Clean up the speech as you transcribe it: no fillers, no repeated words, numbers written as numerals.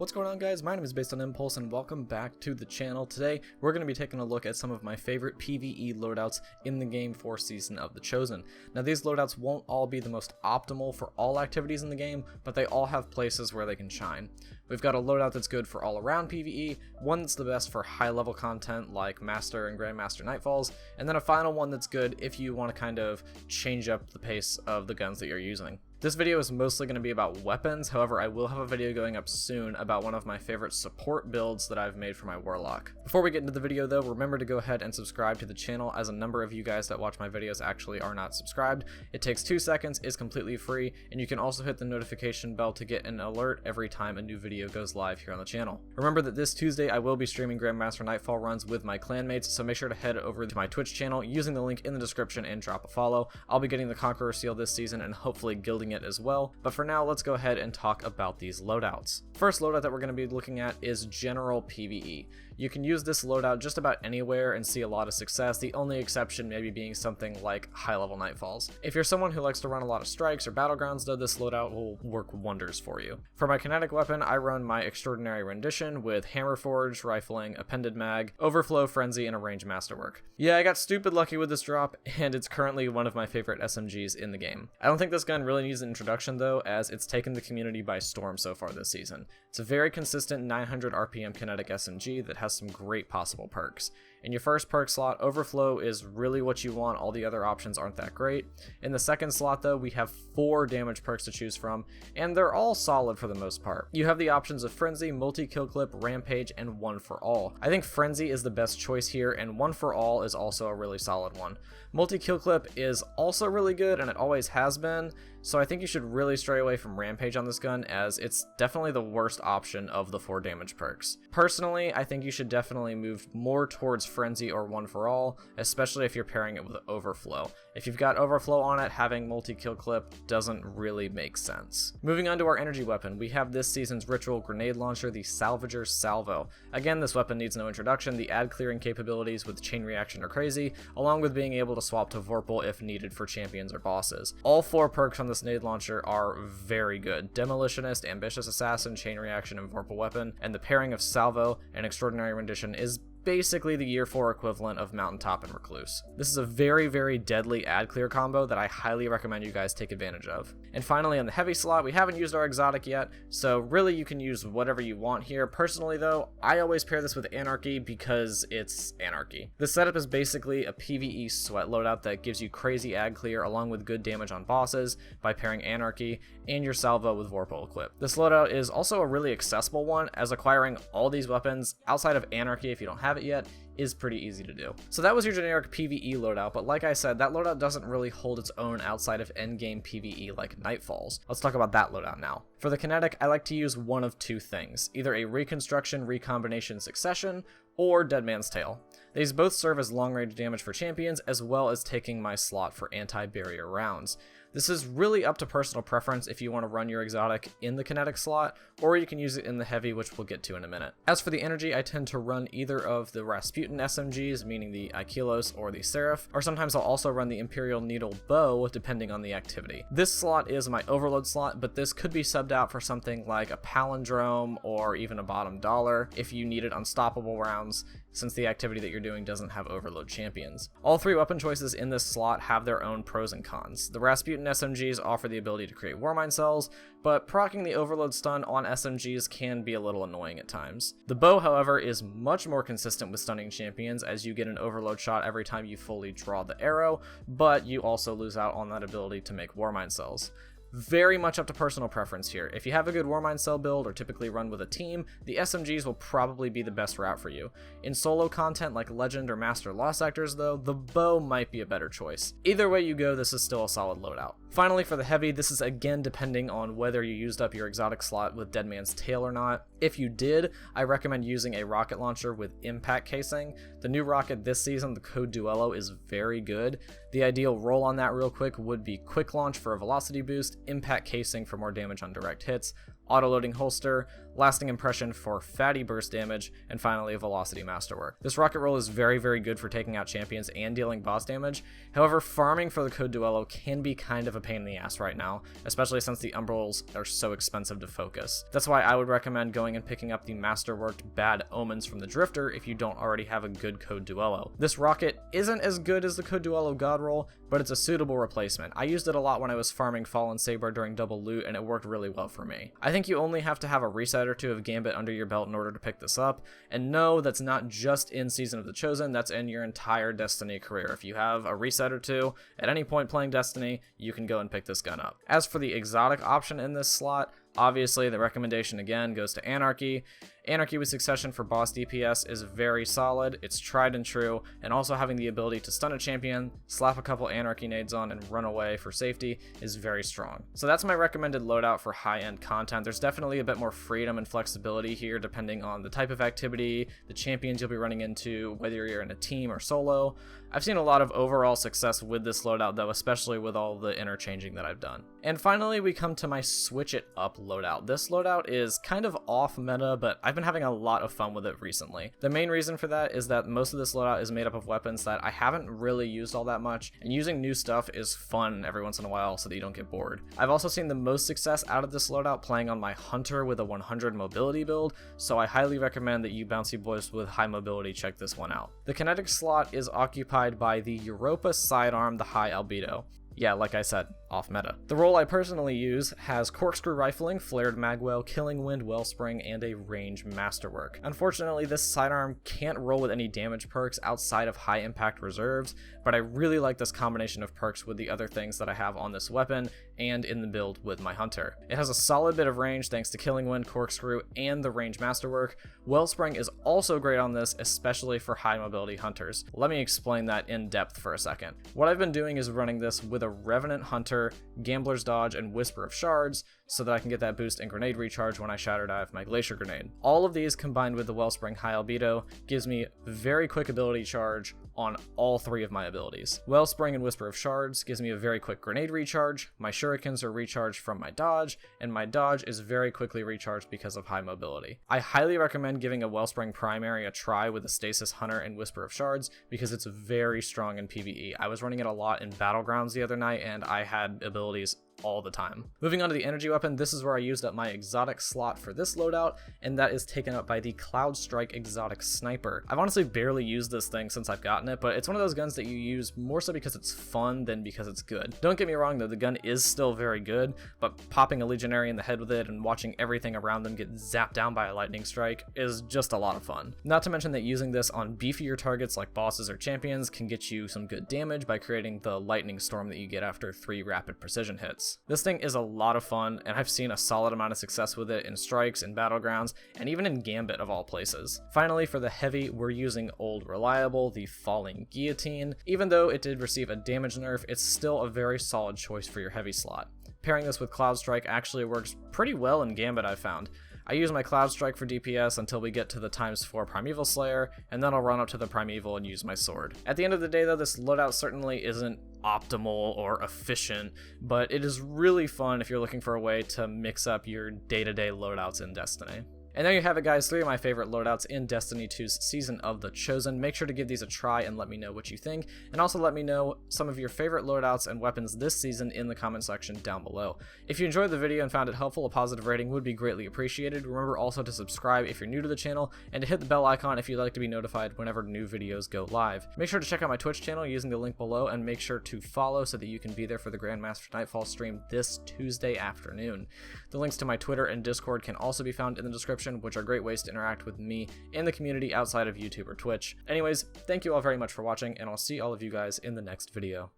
What's going on, guys? My name is BasedOnImpulse and welcome back to the channel. Today we're going to be taking a look at some of my favorite PvE loadouts in the game for Season of the Chosen. Now, these loadouts won't all be the most optimal for all activities in the game, but they all have places where they can shine. We've got a loadout that's good for all around PvE, one that's the best for high level content like Master and Grandmaster Nightfalls, and then a final one that's good if you want to kind of change up the pace of the guns that you're using. This video is mostly going to be about weapons, however I will have a video going up soon about one of my favorite support builds that I've made for my Warlock. Before we get into the video though, remember to go ahead and subscribe to the channel, as a number of you guys that watch my videos actually are not subscribed. It takes 2 seconds, is completely free, and you can also hit the notification bell to get an alert every time a new video goes live here on the channel. Remember that this Tuesday I will be streaming Grandmaster Nightfall runs with my clanmates, so make sure to head over to my Twitch channel using the link in the description and drop a follow. I'll be getting the Conqueror Seal this season and hopefully gilding it as well, but for now let's go ahead and talk about these loadouts. First loadout that we're going to be looking at is General PvE. You can use this loadout just about anywhere and see a lot of success, the only exception maybe being something like high level Nightfalls. If you're someone who likes to run a lot of strikes or battlegrounds though, this loadout will work wonders for you. For my kinetic weapon, I run my Extraordinary Rendition with Hammer Forge, Rifling, Appended Mag, Overflow, Frenzy, and a Range Masterwork. Yeah, I got stupid lucky with this drop, and it's currently one of my favorite SMGs in the game. I don't think this gun really needs an introduction though, as it's taken the community by storm so far this season. It's a very consistent 900 RPM kinetic SMG that has some great possible perks. In your first perk slot, Overflow is really what you want, all the other options aren't that great. In the second slot though, we have 4 damage perks to choose from, and they're all solid for the most part. You have the options of Frenzy, Multi-Kill Clip, Rampage, and One for All. I think Frenzy is the best choice here, and One for All is also a really solid one. Multi-Kill Clip is also really good, and it always has been, so I think you should really stray away from Rampage on this gun, as it's definitely the worst option of the 4 damage perks. Personally, I think you should definitely move more towards Frenzy or One for All, especially if you're pairing it with Overflow. If you've got Overflow on it, having Multi-Kill Clip doesn't really make sense. Moving on to our energy weapon, we have this season's ritual grenade launcher, the Salvager Salvo. Again, this weapon needs no introduction. The ad clearing capabilities with chain reaction are crazy, along with being able to swap to Vorpal if needed for champions or bosses. All 4 perks on this nade launcher are very good: Demolitionist, Ambitious Assassin, Chain Reaction, and Vorpal Weapon, and the pairing of Salvo and Extraordinary Rendition is basically the Year 4 equivalent of Mountaintop and Recluse. This is a very deadly ad clear combo that I highly recommend you guys take advantage of. And finally, on the heavy slot, we haven't used our exotic yet, so really you can use whatever you want here. Personally though, I always pair this with Anarchy because it's Anarchy. This setup is basically a PvE sweat loadout that gives you crazy ad clear along with good damage on bosses by pairing Anarchy and your Salvo with Vorpal equip. This loadout is also a really accessible one, as acquiring all these weapons outside of Anarchy, if you don't have it yet, is pretty easy to do. So that was your generic PvE loadout, but like I said, that loadout doesn't really hold its own outside of endgame PvE like Nightfalls. Let's talk about that loadout now. For the kinetic, I like to use one of 2 things, either a Reconstruction, Recombination, Succession, or Dead Man's Tale. These both serve as long-range damage for champions, as well as taking my slot for anti-barrier rounds. This is really up to personal preference if you want to run your exotic in the kinetic slot, or you can use it in the heavy, which we'll get to in a minute. As for the energy, I tend to run either of the Rasputin SMGs, meaning the Aikilos or the Seraph, or sometimes I'll also run the Imperial Needle Bow, depending on the activity. This slot is my overload slot, but this could be subbed out for something like a Palindrome or even a Bottom Dollar if you needed unstoppable rounds, since the activity that you're doing doesn't have overload champions. All 3 weapon choices in this slot have their own pros and cons. The Rasputin SMGs offer the ability to create Warmind cells, but proccing the overload stun on SMGs can be a little annoying at times. The bow, however, is much more consistent with stunning champions, as you get an overload shot every time you fully draw the arrow, but you also lose out on that ability to make Warmind cells. Very much up to personal preference here. If you have a good Warmind cell build or typically run with a team, the SMGs will probably be the best route for you. In solo content like Legend or Master Law Sectors though, the bow might be a better choice. Either way you go, this is still a solid loadout. Finally, for the heavy, this is again depending on whether you used up your exotic slot with Dead Man's Tale or not. If you did, I recommend using a rocket launcher with impact casing. The new rocket this season, the Code Duello, is very good. The ideal roll on that real quick would be quick launch for a velocity boost, impact casing for more damage on direct hits, autoloading holster, lasting impression for fatty burst damage, and finally a velocity masterwork. This rocket roll is very good for taking out champions and dealing boss damage. However, farming for the Code Duello can be kind of a pain in the ass right now, especially since the umbrals are so expensive to focus. That's why I would recommend going and picking up the masterworked Bad Omens from the Drifter if you don't already have a good Code Duello. This rocket isn't as good as the Code Duello God Roll, but it's a suitable replacement. I used it a lot when I was farming Fallen Saber during double loot, and it worked really well for me. I think you only have to have a reset or two of Gambit under your belt in order to pick this up, and no, that's not just in Season of the Chosen, that's in your entire Destiny career. If you have a reset or two at any point playing Destiny, you can go and pick this gun up. As for the exotic option in this slot, obviously the recommendation again goes to Anarchy. Anarchy with Succession for boss DPS is very solid, it's tried and true, and also having the ability to stun a champion, slap a couple Anarchy nades on, and run away for safety is very strong. So that's my recommended loadout for high-end content. There's definitely a bit more freedom and flexibility here depending on the type of activity, the champions you'll be running into, whether you're in a team or solo. I've seen a lot of overall success with this loadout though, especially with all the interchanging that I've done. And finally we come to my Switch It Up loadout. This loadout is kind of off meta, but I've been having a lot of fun with it recently. The main reason for that is that most of this loadout is made up of weapons that I haven't really used all that much, and using new stuff is fun every once in a while so that you don't get bored. I've also seen the most success out of this loadout playing on my Hunter with a 100 mobility build, so I highly recommend that you bouncy boys with high mobility check this one out. The Kinetic slot is occupied by the Europa sidearm, the High Albedo. Yeah, like I said, off meta. The role I personally use has Corkscrew Rifling, Flared Magwell, Killing Wind, Wellspring, and a Range Masterwork. Unfortunately, this sidearm can't roll with any damage perks outside of high impact reserves, but I really like this combination of perks with the other things that I have on this weapon and in the build with my Hunter. It has a solid bit of range thanks to Killing Wind, Corkscrew, and the Range Masterwork. Wellspring is also great on this, especially for high mobility hunters. Let me explain that in depth for a second. What I've been doing is running this with a Revenant Hunter, Gambler's Dodge, and Whisper of Shards, so that I can get that boost and grenade recharge when I Shatter Dive my Glacier Grenade. All of these combined with the Wellspring High Albedo gives me very quick ability charge on all three of my abilities. Wellspring and Whisper of Shards gives me a very quick grenade recharge, my shurikens are recharged from my dodge, and my dodge is very quickly recharged because of high mobility. I highly recommend giving a Wellspring primary a try with the Stasis Hunter and Whisper of Shards because it's very strong in PvE. I was running it a lot in Battlegrounds the other night and I had abilities all the time. Moving on to the energy weapon, this is where I used up my exotic slot for this loadout, and that is taken up by the Cloudstrike exotic sniper. I've honestly barely used this thing since I've gotten it, but it's one of those guns that you use more so because it's fun than because it's good. Don't get me wrong though, the gun is still very good, but popping a legionary in the head with it and watching everything around them get zapped down by a lightning strike is just a lot of fun. Not to mention that using this on beefier targets like bosses or champions can get you some good damage by creating the lightning storm that you get after 3 rapid precision hits. This thing is a lot of fun, and I've seen a solid amount of success with it in strikes, in battlegrounds, and even in Gambit of all places. Finally, for the heavy, we're using Old Reliable, the Falling Guillotine. Even though it did receive a damage nerf, it's still a very solid choice for your heavy slot. Pairing this with Cloudstrike actually works pretty well in Gambit, I've found. I use my Cloudstrike for DPS until we get to the ×4 Primeval Slayer, and then I'll run up to the Primeval and use my sword. At the end of the day though, this loadout certainly isn't optimal or efficient, but it is really fun if you're looking for a way to mix up your day-to-day loadouts in Destiny. And there you have it guys, 3 of my favorite loadouts in Destiny 2's Season of the Chosen. Make sure to give these a try and let me know what you think, and also let me know some of your favorite loadouts and weapons this season in the comment section down below. If you enjoyed the video and found it helpful, a positive rating would be greatly appreciated. Remember also to subscribe if you're new to the channel, and to hit the bell icon if you'd like to be notified whenever new videos go live. Make sure to check out my Twitch channel using the link below, and make sure to follow so that you can be there for the Grandmaster Nightfall stream this Tuesday afternoon. The links to my Twitter and Discord can also be found in the description, which are great ways to interact with me and the community outside of YouTube or Twitch. Anyways, thank you all very much for watching, and I'll see all of you guys in the next video.